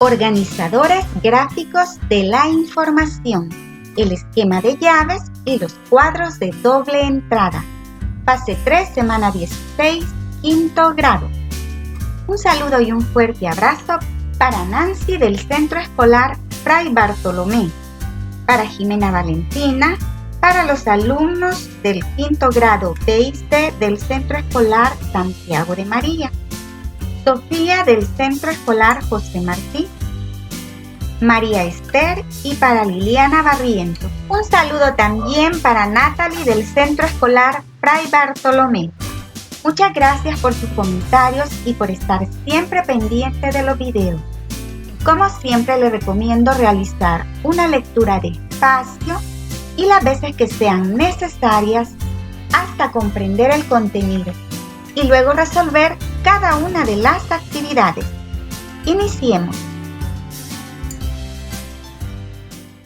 Organizadores gráficos de la información, el esquema de llaves y los cuadros de doble entrada. Fase 3, semana 16, quinto grado. Un saludo y un fuerte abrazo para Nancy del Centro Escolar Fray Bartolomé, para Jimena Valentina, para los alumnos del quinto grado B y C del Centro Escolar Santiago de María, Sofía del Centro Escolar José Martí, María Esther y para Liliana Barrientos. Un saludo también para Natalie del Centro Escolar Fray Bartolomé. Muchas gracias por sus comentarios y por estar siempre pendiente de los videos. Como siempre, les recomiendo realizar una lectura despacio y las veces que sean necesarias hasta comprender el contenido y luego resolver cada una de las actividades. Iniciemos.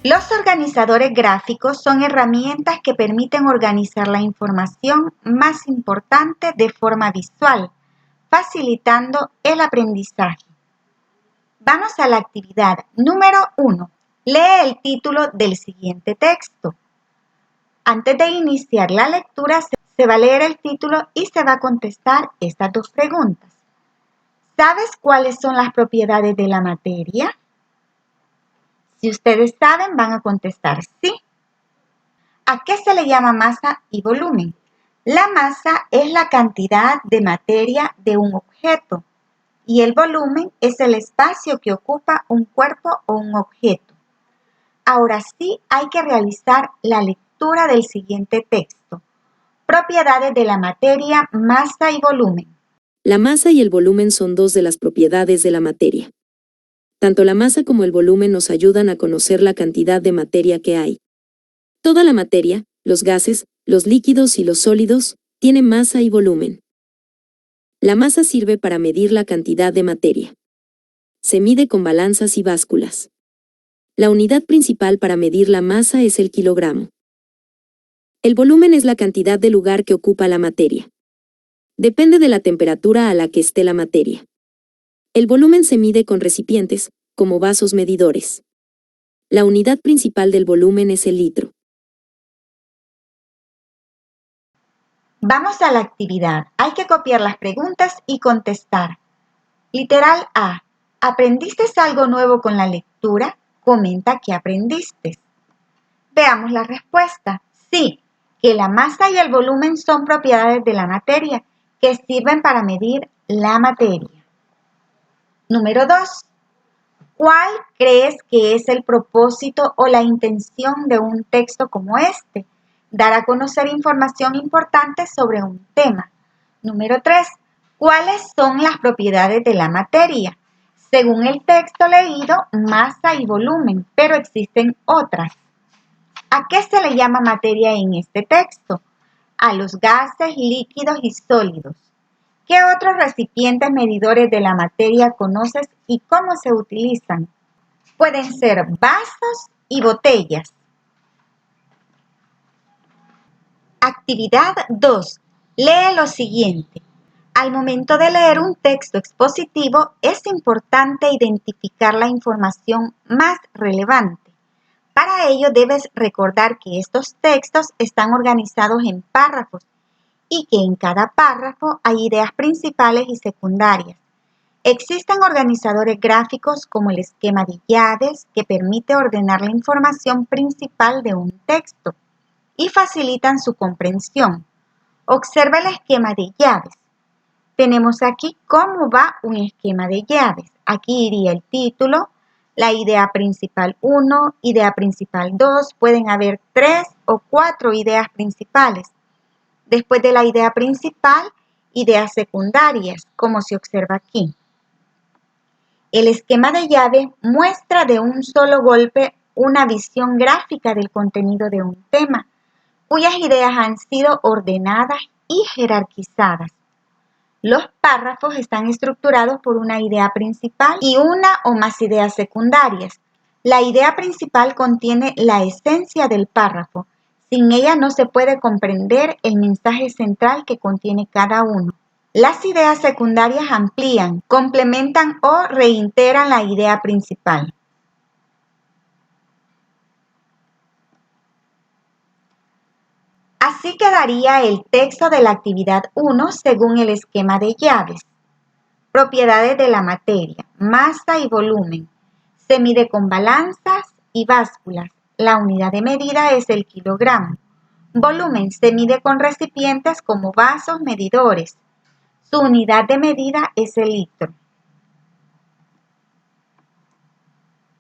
Los organizadores gráficos son herramientas que permiten organizar la información más importante de forma visual, facilitando el aprendizaje. Vamos a la actividad número 1. Lee el título del siguiente texto. Antes de iniciar la lectura, se va a leer el título y se va a contestar estas dos preguntas. ¿Sabes cuáles son las propiedades de la materia? Si ustedes saben, van a contestar sí. ¿A qué se le llama masa y volumen? La masa es la cantidad de materia de un objeto y el volumen es el espacio que ocupa un cuerpo o un objeto. Ahora sí hay que realizar la lectura del siguiente texto. Propiedades de la materia, masa y volumen. La masa y el volumen son dos de las propiedades de la materia. Tanto la masa como el volumen nos ayudan a conocer la cantidad de materia que hay. Toda la materia, los gases, los líquidos y los sólidos, tiene masa y volumen. La masa sirve para medir la cantidad de materia. Se mide con balanzas y básculas. La unidad principal para medir la masa es el kilogramo. El volumen es la cantidad de lugar que ocupa la materia. Depende de la temperatura a la que esté la materia. El volumen se mide con recipientes, como vasos medidores. La unidad principal del volumen es el litro. Vamos a la actividad. Hay que copiar las preguntas y contestar. Literal A. ¿Aprendiste algo nuevo con la lectura? Comenta qué aprendiste. Veamos la respuesta. Sí, que la masa y el volumen son propiedades de la materia que sirven para medir la materia. Número 2. ¿Cuál crees que es el propósito o la intención de un texto como este? Dar a conocer información importante sobre un tema. Número 3. ¿Cuáles son las propiedades de la materia? Según el texto leído, masa y volumen, pero existen otras. ¿A qué se le llama materia en este texto? A los gases, líquidos y sólidos. ¿Qué otros recipientes medidores de la materia conoces y cómo se utilizan? Pueden ser vasos y botellas. Actividad 2. Lee lo siguiente. Al momento de leer un texto expositivo, es importante identificar la información más relevante. Para ello debes recordar que estos textos están organizados en párrafos y que en cada párrafo hay ideas principales y secundarias. Existen organizadores gráficos como el esquema de llaves que permite ordenar la información principal de un texto y facilitan su comprensión. Observa el esquema de llaves. Tenemos aquí cómo va un esquema de llaves. Aquí iría el título, la idea principal 1, idea principal 2, pueden haber 3 o 4 ideas principales. Después de la idea principal, ideas secundarias, como se observa aquí. El esquema de llave muestra de un solo golpe una visión gráfica del contenido de un tema, cuyas ideas han sido ordenadas y jerarquizadas. Los párrafos están estructurados por una idea principal y una o más ideas secundarias. La idea principal contiene la esencia del párrafo. Sin ella no se puede comprender el mensaje central que contiene cada uno. Las ideas secundarias amplían, complementan o reintegran la idea principal. Así quedaría el texto de la actividad 1 según el esquema de llaves. Propiedades de la materia, masa y volumen. Se mide con balanzas y básculas. La unidad de medida es el kilogramo. Volumen se mide con recipientes como vasos medidores. Su unidad de medida es el litro.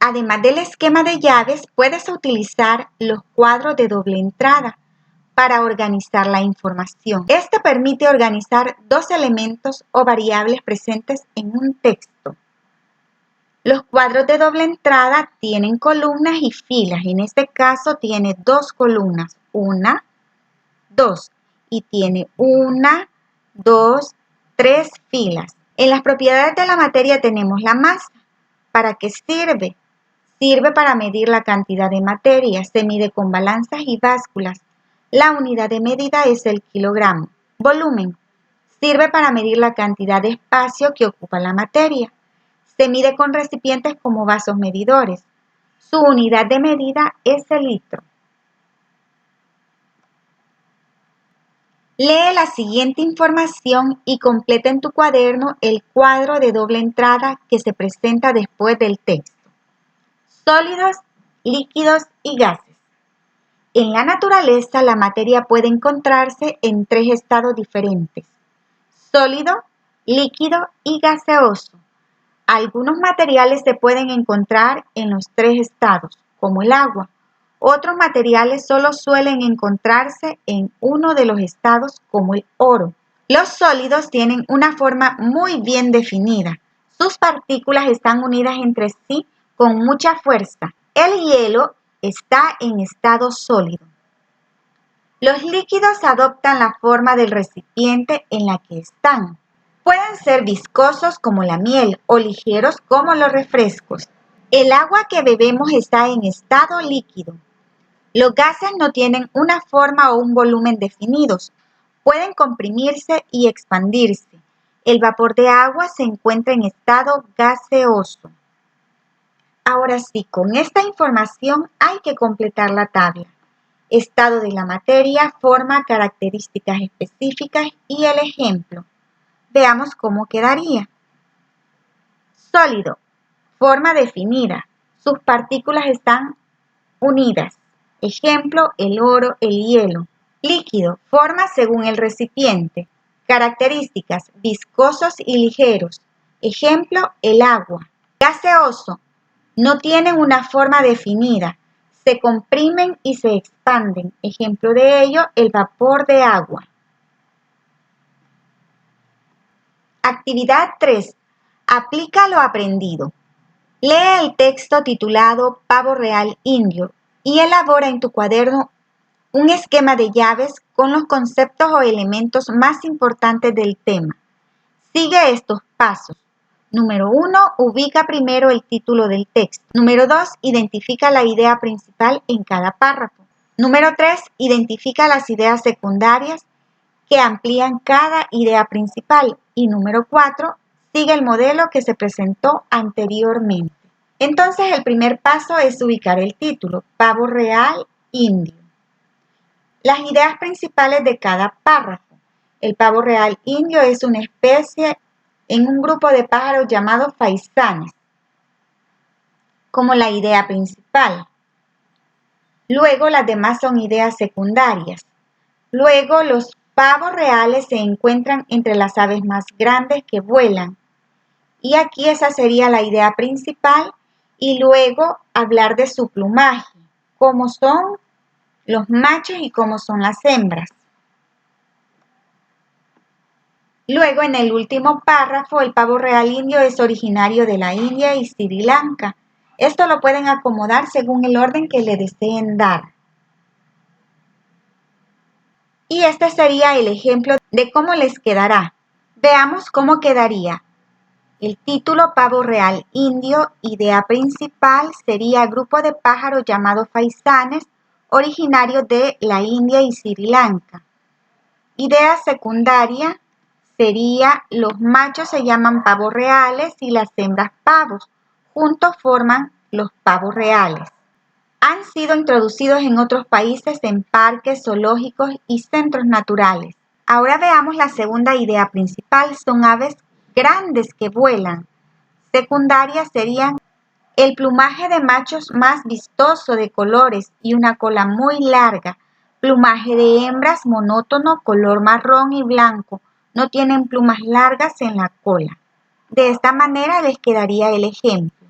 Además del esquema de llaves, puedes utilizar los cuadros de doble entrada para organizar la información. Este permite organizar dos elementos o variables presentes en un texto. Los cuadros de doble entrada tienen columnas y filas. En este caso tiene dos columnas, 1, 2, y tiene 1, 2, 3 filas. En las propiedades de la materia tenemos la masa. ¿Para qué sirve? Sirve para medir la cantidad de materia. Se mide con balanzas y básculas. La unidad de medida es el kilogramo. Volumen. Sirve para medir la cantidad de espacio que ocupa la materia. Se mide con recipientes como vasos medidores. Su unidad de medida es el litro. Lee la siguiente información y completa en tu cuaderno el cuadro de doble entrada que se presenta después del texto. Sólidos, líquidos y gases. En la naturaleza, la materia puede encontrarse en tres estados diferentes: sólido, líquido y gaseoso. Algunos materiales se pueden encontrar en los tres estados, como el agua. Otros materiales solo suelen encontrarse en uno de los estados, como el oro. Los sólidos tienen una forma muy bien definida. Sus partículas están unidas entre sí con mucha fuerza. El hielo está en estado sólido. Los líquidos adoptan la forma del recipiente en la que están. Pueden ser viscosos como la miel o ligeros como los refrescos. El agua que bebemos está en estado líquido. Los gases no tienen una forma o un volumen definidos. Pueden comprimirse y expandirse. El vapor de agua se encuentra en estado gaseoso. Ahora sí, con esta información hay que completar la tabla. Estado de la materia, forma, características específicas y el ejemplo. Veamos cómo quedaría. Sólido, forma definida. Sus partículas están unidas. Ejemplo, el oro, el hielo. Líquido, forma según el recipiente. Características, viscosos y ligeros. Ejemplo, el agua. Gaseoso, no tienen una forma definida. Se comprimen y se expanden. Ejemplo de ello, el vapor de agua. Actividad 3. Aplica lo aprendido. Lee el texto titulado Pavo Real Indio y elabora en tu cuaderno un esquema de llaves con los conceptos o elementos más importantes del tema. Sigue estos pasos. Número 1. Ubica primero el título del texto. Número 2. Identifica la idea principal en cada párrafo. Número 3. Identifica las ideas secundarias que amplían cada idea principal. Y número 4. Sigue el modelo que se presentó anteriormente. Entonces, el primer paso es ubicar el título, Pavo Real Indio. Las ideas principales de cada párrafo. El pavo real indio es una especie en un grupo de pájaros llamados faisanes, como la idea principal. Luego, las demás son ideas secundarias. Luego, los pavos reales se encuentran entre las aves más grandes que vuelan. Y aquí esa sería la idea principal. Y luego, hablar de su plumaje, cómo son los machos y cómo son las hembras. Luego, en el último párrafo, el pavo real indio es originario de la India y Sri Lanka. Esto lo pueden acomodar según el orden que le deseen dar. Y este sería el ejemplo de cómo les quedará. Veamos cómo quedaría. El título Pavo Real Indio, idea principal, sería grupo de pájaros llamados faisanes, originarios de la India y Sri Lanka. Idea secundaria sería los machos se llaman pavos reales y las hembras pavos. Juntos forman los pavos reales. Han sido introducidos en otros países en parques, zoológicos y centros naturales. Ahora veamos la segunda idea principal. Son aves grandes que vuelan. Secundarias serían el plumaje de machos más vistoso de colores y una cola muy larga. Plumaje de hembras monótono, color marrón y blanco. No tienen plumas largas en la cola. De esta manera les quedaría el ejemplo.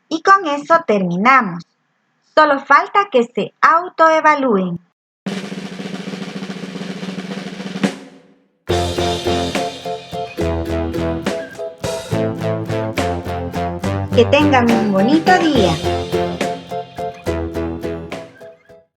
Y con eso terminamos. Solo falta que se autoevalúen. Que tengan un bonito día.